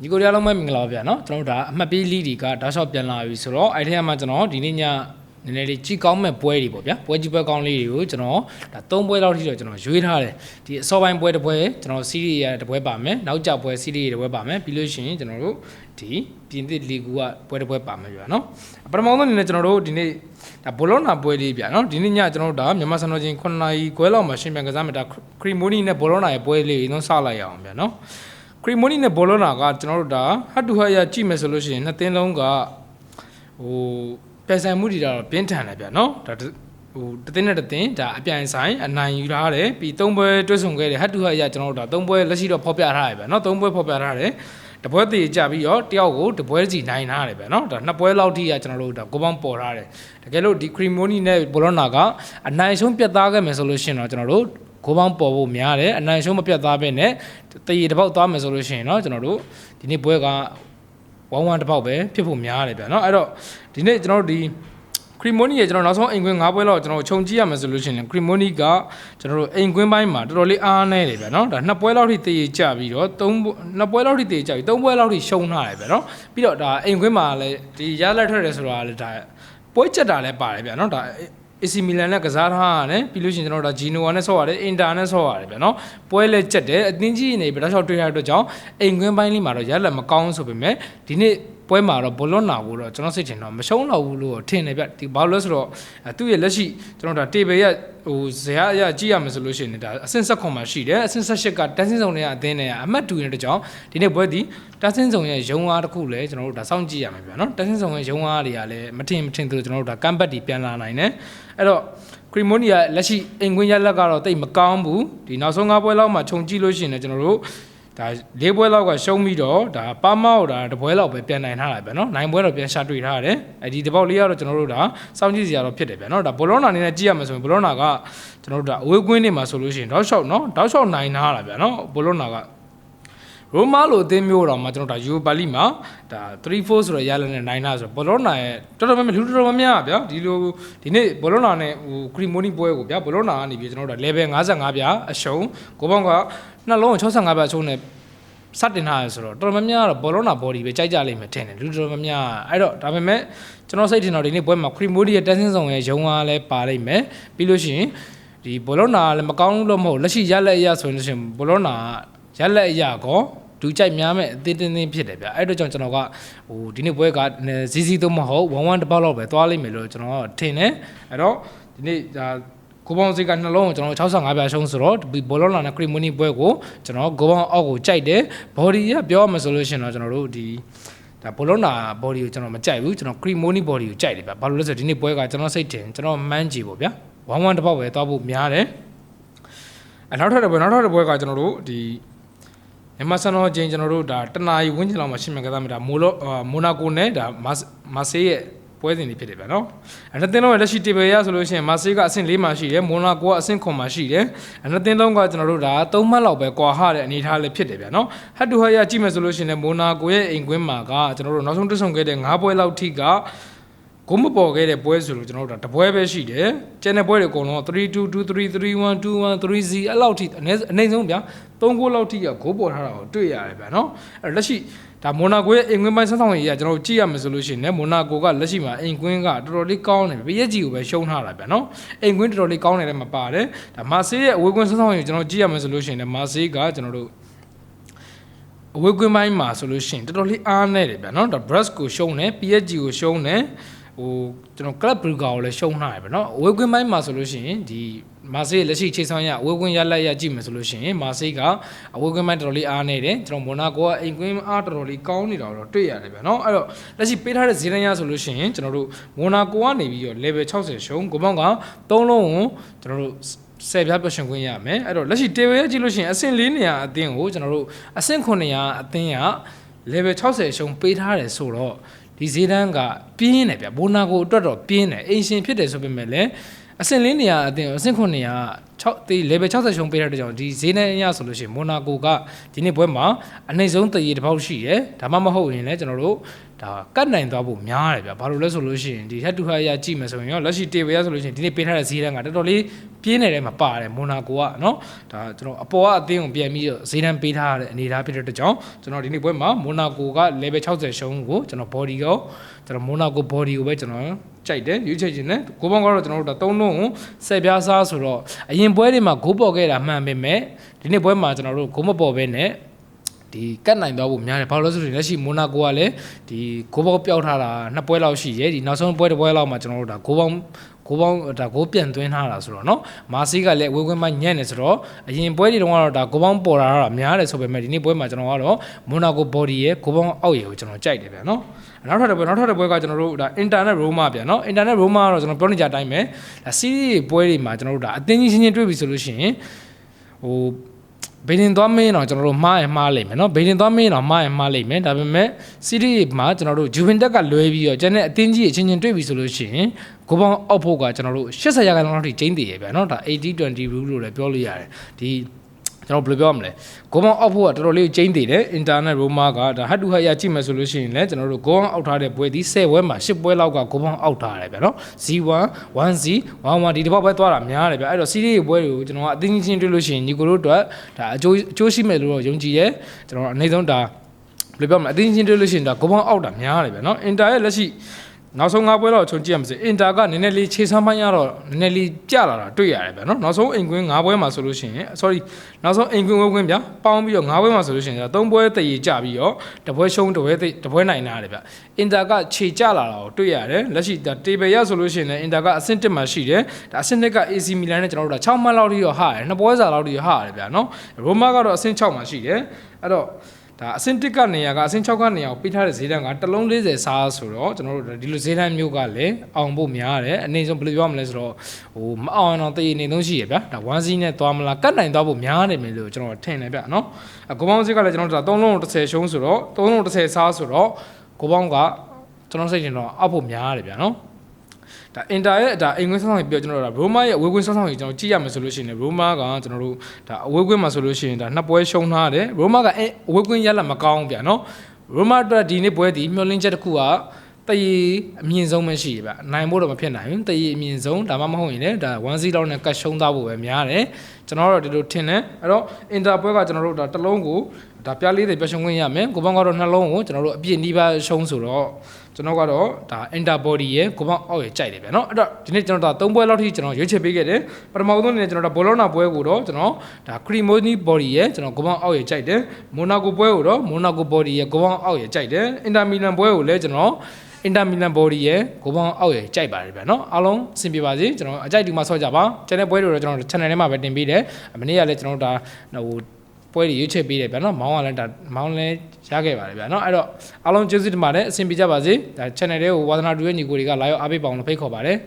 ညီကိုရအားလုံးပဲမင်္ဂလာပါဗျာနော်ကျွန်တော်တို့ဒါအမှတ်ပေးလီတွေကတောက်လျှောက်ပြန်လာပြီဆိုတော့အဲ့ထဲမှာကျွန်တော်ဒီနေ့ညနည်းနည်းလေးကြီးကောင်းမဲ့ပွဲတွေပေါ့ဗျာပွဲကြီးပွဲကောင်းလေးတွေကိုကျွန်တော်ဒါ3ပွဲလောက်ထိတော့ကျွန်တော်ရွေးထားတယ်ဒီအစောပိုင်းပွဲတစ်ပွဲကျွန်တော်စီးရီးရတစ်ပွဲပါမယ်နောက်ကျပွဲစီးရီးရတစ်ပွဲပါမယ်ပြီးလို့ရှိရင်ကျွန်တော်တို့ဒီပြင်သစ်လီဂူကပွဲတစ်ပွဲပါမယ်ဗျာနော်ပထမဆုံးအနေနဲ့ကျွန်တော်တို့ဒီနေ့ဒါဘောလုံးနာပွဲလေးဗျာနော်ဒီနေ့ညကျွန်တော်တို့ဒါမြန်မာစံတော်ချိန်9နာရီခွဲလောက်မှာရှင်ပြန်ကစားမယ်ဒါခရီမိုနီနဲ့ဘောလုံးနာရဲ့ပွဲလေးကိုစလိုက်ရအောင်ဗျာနော်ခရီမိုနီနဲ့ဘောလုံးနာကကျွန်တော်တို့ဒါဟတ်တူဟတ်ရကြည့်မယ်ဆိုလို့ရှိရင်နှစ်သင်းလုံးကဟိုပြိုင်ဆိုင်မှုတွေတော့ပြင်းထန်တယ်ဗျာနော်ဒါဟိုတစ်သင်းနဲ့တစ်သင်းဒါအပြိုင်ဆိုင်အနိုင်ယူထားတယ်ပြီး3ပွဲတွဲဆုံခဲ့တယ်ဟတ်တူဟတ်ရကျွန်တော်တို့ဒါ3ပွဲလက်ရှိတော့ဖော်ပြထားတယ်ဗျာနော်3ပွဲဖော်ပြထားတယ်တပွဲတည်ကြပြီးတော့တယောက်ကိုတပွဲစီနိုင်ထားတယ်ဗျာနော်ဒါ2ပွဲလောက်ထိကကျွန်တော်တို့ဒါကိုပေါင်းပေါ်ထားတယ်တကယ်လို့ဒီခရီမိုနီနဲ့ဘောလုံးနာကအနိုင်ဆုံးပြတ်သားခဲ့မယ်ဆိုလို့ရှိရင်တော့ကျွန်တော်တို့ကိုပေါင်းပေါ်ဖို့များတယ်အနိုင်ဆုံးမပြတ်သားပဲနဲ့တည်တစ်ပေါက်သွားမယ်ဆိုလို့ရှိရင်တော့ကျွန်တော်တို့ဒီနေ့ပွဲက1-1တစ်ပေါက်ပဲဖြစ်ဖို့များတယ်ဗျာနော်အဲ့တော့ဒီနေ့ကျွန်တော်တို့ဒီခရီမိုနီရဲ့ကျွန်တော်နောက်ဆုံးအိမ်ကွင်း9ပွဲလောက်ကျွန်တော်ခြုံကြည့်ရမယ်ဆိုလို့ရှိရင်ခရီမိုနီကကျွန်တော်တို့အိမ်ကွင်းပိုင်းမှာတော်တော်လေးအားနည်းတယ်ဗျာနော်ဒါ2ပွဲလောက်ထိတည်ကြပြီးတော့2ပွဲလောက်ထိတည်ကြပြီး3ပွဲလောက်ထိရှုံးထားတယ်ဗျာနော်ပြီးတော့ဒါအိမ်ကွင်းမှာလည်းဒီရလက်ထွက်တယ်ဆိုတာလည်းဒါပွဲချက်တာလည်းပါတယ်ဗျာနော်ဒါAC Milan နဲ့ကစားထားရတယ်ပြီးလို့ရှိရင်ကျွန်တော်တို့ဒါ Genoa နဲ့ဆော့ရတယ် Inter နဲ့ဆော့ရတယ်ဗျာနော်ပွဲလဲချက်တယ်အသင်းကြီးနေပြီတော့တွေ့ရတဲ့အတွက်ကြောင့်အိမ်ကွင်းပိုင်းလေးမှာတော့ရလက်မကောင်းဆိုပေမဲ့ဒီနေ့ပွဲမှာတော့ဘောလုံးနာကိုတော့ကျွန်တော်စိတ်ထင်တော့မရှုံးတော့ဘူးလို့ထင်တယ်ဗျဒီဘာလို့လဲဆိုတော့သူ့ရဲ့လက်ရှိကျွန်တော်ဒါ table ရဲ့ဟိုဇယားအရကြည့်ရမယ်ဆိုလို့ရှိရင်ဒါအဆင့်7မှာရှိတယ်အဆင့်18ကတန်းစင်းစုံတွေကအသင်းတွေကအမှတ်တူနေတဲ့ကြောင့်ဒီနေ့ပွဲဒီတန်းစင်းစုံရဲ့ရုံအားတစ်ခုလည်းကျွန်တော်တို့ဒါစောင့်ကြည့်ရမယ်ဗျာနော်တန်းစင်းစုံရဲ့ရုံအားတွေကလည်းမထင်သူကျွန်တော်တို့ဒါကမ်ဘတ်တွေပြန်လာနိုင်တယ်အဲ့တော့ခရီမိုနီကလက်ရှိအိမ်ကွင်းရလက်ကတော့တိတ်မကောင်းဘူးဒီနောက်ဆုံး5ပွဲလောက်မှာခြုံကြည့်လို့ရှိရင်လည်းကျွန်တော်တို့ဒါ၄ပွဲလောက်ကရှုံးပြီးတော့ဒါပါမောက်ဒါတစ်ပွဲလောက်ပဲပြန်နိုင်ထားတာပဲเนาะနိုင်ပွဲတော့ပြန်ရှာတွေ့ထားတယ်အဲဒီတစ်ပေါက်လေးကတော့ကျွန်တော်တို့ဒါစောင့်ကြည့်စရာတော့ဖြစ်တယ်ဗျာเนาะဒါဘောလုံးနာအနေနဲ့ကြည့်ရမယ်ဆိုရင်ဘောလုံးနာကကျွန်တော်တို့ဒါအဝေးကွင်းနေမှာဆိုလို့ရှိရင်တောက်လျှောက်เนาะတောက်လျှောက်နိုင်ထားတာဗျာเนาะဘောလုံးနာကရိုမာလိုအသင်းမျိုးတော့မှကျွန်တော်ဒါယူပါလီမှာဒါ3-4ဆိုတော့ရလနဲ့နိုင်တာဆိုတော့ဘောလုံးနာရဲ့တော်တော်များများဗျာဒီလိုဒီနေ့ဘောလုံးနာနဲ့ဟိုခရီမိုနီပွဲကိုဗျာဘောလုံးနာကနေပြီးကျွန်တော်တို့ဒါ level 55ဗျာအရှုံးကိုပေါင်းကနှလုံး65ဗျာအရှုံးနဲ့စတင်ထားရဆိုတော့တော်တော်များများတော့ဘောလုံးနာ body ပဲကြိုက်ကြလိမ့်မယ်ထင်တယ်တော်တော်များများအဲ့တော့ဒါပေမဲ့ကျွန်တော်စိတ်ထင်တော့ဒီနေ့ပွဲမှာခရီမိုနီရဲ့တက်ဆင်းဆောင်ရဲ့ရုံအားလည်းပါလိမ့်မယ်ပြီးလို့ရှိရင်ဒီဘောလုံးနာလည်းမကောင်းလို့မဟုတ်လက်ရှိရလက်အရာဆိုရင်လို့ရှိရင်ဘောလုံးနာရလက်အရာကောဒူကြိုက်များမဲ့အသေးတင်းဖြစ်တယ်ဗျအဲ့တော့ကျွန်တော်ကဟိုဒီနေ့ပွဲကဇီသို့မဟုတ်1-1တစ်ပေါက်လောက်ပဲသွားလိမ့်မယ်လို့ကျွန်တော်ထင်တယ်အဲ့တော့ဒီနေ့ဒါကိုပေါင်းစိတ်ကနှလုံးကိုကျွန်တော်65ပြားရှုံးဆိုတော့ဘောလုံးလာနဲ့ခရီမိုနီပွဲကိုကျွန်တော်ကိုပေါင်းအောက်ကိုကြိုက်တယ် body ရပြောမှဆိုလို့ရှိရင်တော့ကျွန်တော်တို့ဒီဒါဘောလုံးနာ body ကိုကျွန်တော်မကြိုက်ဘူးကျွန်တော်ခရီမိုနီ body ကိုကြိုက်တယ်ဗျဘာလို့လဲဆိုတော့ဒီနေ့ပွဲကကျွန်တော်စိတ်ထင်ကျွန်တော်မှန်းကြည့်ပေါ့ဗျာ1-1တစ်ပေါက်ပဲသွားဖို့များတယ်နောက်ထပ်တစ်ပွဲကကျွန်တော်တို့ဒီမြန်မာစံတော်ချင်းကျွန်တော်တို့ဒါတနာရီဝန်းကျင်လောက်မှာရှင်းမြန်ကစားမိတာမိုနာကိုနဲ့ဒါမာဆေးရဲ့ပွဲစဉ်တွေဖြစ်တယ်ဗျာနော်အဲ့တင်းလုံးရဲ့လက်ရှိ table ရဆိုလို့ရှိရင်မာဆေးကအဆင့်4မှာရှိတယ်မိုနာကိုကအဆင့်9မှာရှိတယ်အဲ့တင်းလုံးကကျွန်တော်တို့ဒါ3မှတ်လောက်ပဲကွာဟတဲ့အနေအထားလေးဖြစ်တယ်ဗျာနော်ဟတ်တူဟတ်ရကြည့်မယ်ဆိုလို့ရှိရင်မိုနာကိုရဲ့အိမ်ကွင်းမှာကကျွန်တော်တို့နောက်ဆုံးတွေ့ဆုံခဲ့တဲ့5ပွဲလောက်ထိကကိုမပေါ်ခဲ့တဲ့ပွဲဆိုလို့ကျွန်တော်တို့ဒါတပွဲပဲရှိတယ်ကျန်တဲ့ပွဲတွေအကုန်လုံး3-2 2-3 3-1 2-1 3-0အဲ့လောက်ထိအနည်းဆုံးဗျာ3ဂိုးလောက်ထိကဂိုးပေါ်ထားတာကိုတွေ့ရတယ်ဗျာနော်အဲ့လက်ရှိဒါမိုနာကိုရဲ့အိမ်ကွင်းပိုင်းဆက်ဆောင်ရေးကကျွန်တော်တို့ကြည့်ရမယ်ဆိုလို့ရှိရင်လည်းမိုနာကိုကလက်ရှိမှာအိမ်ကွင်းကတော်တော်လေးကောင်းတယ်ဘေးရက်ကြီးကိုပဲရှုံးထားတာဗျာနော်အိမ်ကွင်းတော်တော်လေးကောင်းတယ်လည်းမပါတယ်ဒါမာဆေးရဲ့အဝေးကွင်းဆက်ဆောင်ရေးကျွန်တော်ကြည့်ရမယ်ဆိုလို့ရှိရင်လည်းမာဆေးကကျွန်တော်တို့အဝေးကွင်းပိုင်းမှာဆိုလို့ရှိရင်တော်တော်လေးအားနေတယ်ဗျာနော်ဒါ Brest ကိုရှုံးတယ် PSG ကိုရှုံးတယ်ဟိုကျွန်တော် Club Brugge ကိုလည်းရှုံးထားတယ်ဗျာနော်အဝေးကွင်းပိုင်းမှာဆိုလို့ရှိရင်ဒီမာဆေးလက်ရှိခြေဆောင်ရအဝေးကွင်းရလက်ရကြည့်မယ်ဆိုလို့ရှိရင်မာဆေးကအဝေးကွင်းပိုင်းတော်တော်လေးအားနေတယ်ကျွန်တော်မိုနာကိုကအိမ်ကွင်းအားတော်တော်လေးကောင်းနေတာတော့တွေ့ရတယ်ဗျာနော်အဲ့တော့လက်ရှိပေးထားတဲ့ဇီရန်ရဆိုလို့ရှိရင်ကျွန်တော်တို့မိုနာကိုကနေပြီးတော့ level 60ရှုံးကိုပေါင်းက3လုံးကိုကျွန်တော်တို့10ပြားပြောရှင်ခွင့်ရမယ်အဲ့တော့လက်ရှိ table ရကြည့်လို့ရှိရင်အဆင့်4နေရာအသင်းကိုကျွန်တော်တို့အဆင့်9နေရာအသင်းက level 60ရှုံးပေးထားတယ်ဆိုတော့ဒီဇီဒန်ကပြင်းတယ်ဗျမိုနာကိုအတွက်တော့ပြင်းတယ်အင်ရှင်ဖြစ်တယ်ဆိုပေမဲ့လည်းအ အဆင့်လေးနေရာအတင်းအဆင့်9နေရာ6ဒီ level 60ရှုံးပေးတဲ့ကြောင့်ဒီဈေးနဲ့အရဆိုလို့ရှိရင်မိုနာကိုကဒီနေ့ပွဲမှာအနှိမ့်ဆုံးတရေတစ်ပေါက်ရှိတယ်ဒါမှမဟုတ်ရင်လည်းကျွန်တော်တို့ဒါကတ်နိုင်သွားဖို့များတယ်ဗျာဘာလို့လဲဆိုလို့ရှိရင်ဒီ head to head ရကြည့်မယ်ဆိုရင်ရောလက်ရှိ table ရဆိုလို့ရှိရင်ဒီနေ့ပေးထားတဲ့ဈေးတန်းကတော်တော်လေးပြင်းနေတယ်မှာပါတယ်မိုနာကိုကနော်ဒါကျွန်တော်အပေါ်ကအသင်းကိုပြန်ပြီးဈေးတန်းပေးထားတဲ့အနေအထားဖြစ်တဲ့ကြောင့်ကျွန်တော်ဒီနေ့ပွဲမှာမိုနာကိုက level 60ရှုံးကိုကျွန်တော် body ကိုကျွန်တော်မိုနာကို body ကိုပဲကျွန်တော်ကြိုက်တယ်ရွေးချယ်ခြင်းနဲ့ဂိုးပေါင်းကတော့ကျွန်တော်တို့3လုံးကိုဆက်ပြားစားဆိုတော့အရင်ပွဲတွေမှာဂိုးပေါ်ခဲ့တာမှန်ပေမဲ့ဒီနေ့ပွဲမှာကျွန်တော်တို့ဂိုးမပေါ်ဘဲနဲ့ဒီကတ်နိုင်သွားဖို့များတယ်ဘာလို့လဲဆိုရင်လက်ရှိမိုနာကိုကလည်းဒီဂိုးပေါင်းပျောက်ထားတာ2ပွဲလောက်ရှိရဲဒီနောက်ဆုံးပွဲတစ်ပွဲလောက်မှာကျွန်တော်တို့ဒါဂိုးပေါင်းဒါဂိုးပြန်သွင်းထားတာဆိုတော့เนาะမာစီကလည်းအဝေးကွင်းမှာညံ့နေဆိုတော့အရင်ပွဲတွေတုန်းကတော့ဒါဂိုးပေါင်းပေါ်လာတာများတယ်ဆိုပေမဲ့ဒီနေ့ပွဲမှာကျွန်တော်ကတော့မိုနာကို body ရဲ့ဂိုးပေါင်းအောက်ရေကိုကျွန်တော်ကြိုက်တယ်ဗျာเนาะနောက်ထပ်တစ်ပွဲကကျွန်တော်တို့ဒါ internet Roma ဗျာเนาะ internet Roma ကတော့ကျွန်တော်ပြောနေကြအတိုင်းပဲဒါ series ပွဲတွေမှာကျွန်တော်တို့ဒါအသင်းကြီးချင်းတွေ့ပြီဆိုလို့ရှိရင်ဟိုဘေဒင်သွားမင်းတော့ကျွန်တော်တို့မှားလိမ့်မယ်เนาะဘေဒင်သွားမင်းတော့မှားလိမ့်မယ်ဒါပေမဲ့ series မှာကျွန်တော်တို့ Juventus ကလွဲပြီးတော့ကျန်တဲ့အသင်းကြီးအချင်းချင်းတွေ့ပြီဆိုလို့ရှိရင်ဂိုးပေါင်းအောက်ဖို့ကကျွန်တော်တို့80ရာခိုင်နှုန်းလောက်ထိကျင်းတည်ရဗျာเนาะဒါ 80-20 rule လို့လည်းပြောလို့ရတယ်ဒီကျွန်တော်ဘယ်လိုပြောရမလဲဂိုးပေါင်းအောက်ဖို့ကတော်တော်လေးကျင်းတည်တယ် internet Roma ကဒါ head to head ရကြည့်မယ်ဆိုလို့ရှိရင်လည်းကျွန်တော်တို့ဂိုးပေါင်းအောက်ထားတဲ့ပွဲဒီ10ပွဲမှာ10ပွဲလောက်ကဂိုးပေါင်းအောက်ထားတယ်ဗျာเนาะ Z1 1Z 1-1ဒီတစ်ပေါက်ပဲသွားတာများတယ်ဗျာအဲ့တော့ series ပွဲတွေကိုကျွန်တော်ကအသင်းချင်းတွေ့လို့ရှိရင်ညီကိုတို့အတွက်ဒါအကျိုးရှိမယ်လို့တော့ယုံကြည်ရဲကျွန်တော်အနေဆုံးဒါဘယ်လိုပြောမလဲအသင်းချင်းတွေ့လို့ရှိရင်ဒါဂိုးပေါင်းအောက်တာများတယ်ဗျာเนาะ inter ရဲ့လက်ရှိနောက်ဆုံး5ပွဲတော့ချုံကြည့်ရမစေအင်တာကနည်းနည်းလေးခြေဆမ်းပိုင်းရတော့နည်းနည်းလေးပြလာတာတွေ့ရတယ်ဗျာနော်နောက်ဆုံးအိမ်ကွင်း5ပွဲမှာဆိုလို့ရှိရင် sorry နောက်ဆုံးအိမ်ကွင်းဝဲကွင်းဗျာပေါင်းပြီးတော့5ပွဲမှာဆိုလို့ရှိရင်3ပွဲတည်ရကြပြီးတော့တပွဲရှုံးတပွဲနိုင်တာတယ်ဗျာအင်တာကခြေကျလာတာကိုတွေ့ရတယ်လက်ရှိတေဘယ်ရဆိုလို့ရှိရင်လည်းအင်တာကအဆင့်1မှာရှိတယ်ဒါအဆင့်2က AC Milan နဲ့ကျွန်တော်တို့6မှတ်လောက်ထိတော့ဟာတယ်2ပွဲစာလောက်ထိဟာတယ်ဗျာနော်ရိုမာကတော့အဆင့်6မှာရှိတယ်အဲ့တော့ဒါအဆင့်1ကနေရာကအဆင့်6ကနေရာကိုပေးထားတဲ့ဈေးတန်းကတစ်လုံး40စားဆိုတော့ကျွန်တော်တို့ဒီလိုဈေးတန်းမျိုးကလည်းအောင်ဖို့များတယ်အနေဆုံးဘယ်လိုပြောမလဲဆိုတော့ဟိုမအောင်အောင်တည်နေသုံးရှိရဗျာဒါ1စီးနဲ့သွားမလားကတ်နိုင်သွားဖို့များတယ်မယ်လို့ကျွန်တော်ထင်တယ်ဗျာနော်ဂိုးပေါင်းဈေးကလည်းကျွန်တော်တို့3လုံး30ရှုံးဆိုတော့3လုံး30စားဆိုတော့ဂိုးပေါင်းကကျွန်တော်စိတ်ထင်တော့အောက်ဖို့များတယ်ဗျာနော်ဒါ inter ရဲ့ဒါအိမ်ကွင်းဆောင်းဆောင်ပြောကျွန်တော်တို့ Roma ရဲ့အဝေးကွင်းဆောင်းဆောင်ကျွန်တော်ကြည့်ရမယ်ဆိုလို့ရှိရင် Roma ကကျွန်တော်တို့ဒါအဝေးကွင်းမှာဆိုလို့ရှိရင်ဒါ2ပွဲရှုံးထားတယ် Roma ကအဝေးကွင်းရလက်မကောင်းဗျာနော် Roma အတွက်ဒီနေ့ပွဲဒီမျှော်လင့်ချက်တစ်ခုကတရေအမြင့်ဆုံးပဲရှိတယ်ဗျနိုင်ဖို့တော့မဖြစ်နိုင်ဘူးတရေအမြင့်ဆုံးဒါမှမဟုတ်ရင်လည်းဒါ1-0လောက်နဲ့ကတ်ရှုံးသားဖို့ပဲများတယ်ကျွန်တော်တို့ဒီလိုထင်တယ်အဲ့တော့ inter ပွဲကကျွန်တော်တို့ဒါတစ်လုံးကိုဒါပြား40ပြရှုံးခွင့်ရမယ်ကိုပေါင်းကတော့နှလုံးကိုကျွန်တော်တို့အပြည့်နှီးပါရှုံးဆိုတော့ကျွန်တော်ကတော့ဒါ interbody ရဲ့ကိုပေါင်းအောက်ရဲ့ကြိုက်တယ်ဗျာနော်အဲ့တော့ဒီနေ့ကျွန်တော်ဒါ3ပွဲလောက်ထိကျွန်တော်ရွေးချယ်ပေးခဲ့တယ်ပထမဆုံးအနေနဲ့ကျွန်တော်ဒါဘောလုံးနာပွဲကိုတော့ကျွန်တော်ဒါ Cremonese body ရဲ့ကျွန်တော်ကိုပေါင်းအောက်ရဲ့ကြိုက်တယ် Monaco ပွဲကိုတော့ Monaco body ရဲ့ကိုပေါင်းအောက်ရဲ့ကြိုက်တယ် Inter Milan ပွဲကိုလည်းကျွန်တော်Inter Milan body ရဲ့ကိုပေါင်းအောက်ရဲ့ကြိုက်ပါတယ်ဗျာနော်အားလုံးအဆင်ပြေပါစေကျွန်တော်အကြိုက်ဒီမှာဆော့ကြပါကျန်တဲ့ပွဲတွေတော့ကျွန်တော် channel ထဲမှာပဲတင်ပေးတယ်မနေ့ကလည်းကျွန်တော်ဒါဟိုပွဲတွေရွေးချယ်ပေးတယ်ဗျာနော်မောင်းကလည်းဒါမောင်းလည်းရခဲ့ပါတယ်ဗျာနော်အဲ့တော့အားလုံးကျေးဇူးတင်ပါတယ်အဆင်ပြေကြပါစေဒါ channel လေးကိုဝါသနာတူရဲ့ညီကိုတွေကလာရောက်အားပေးပါအောင်လို့ဖိတ်ခေါ်ပါတယ်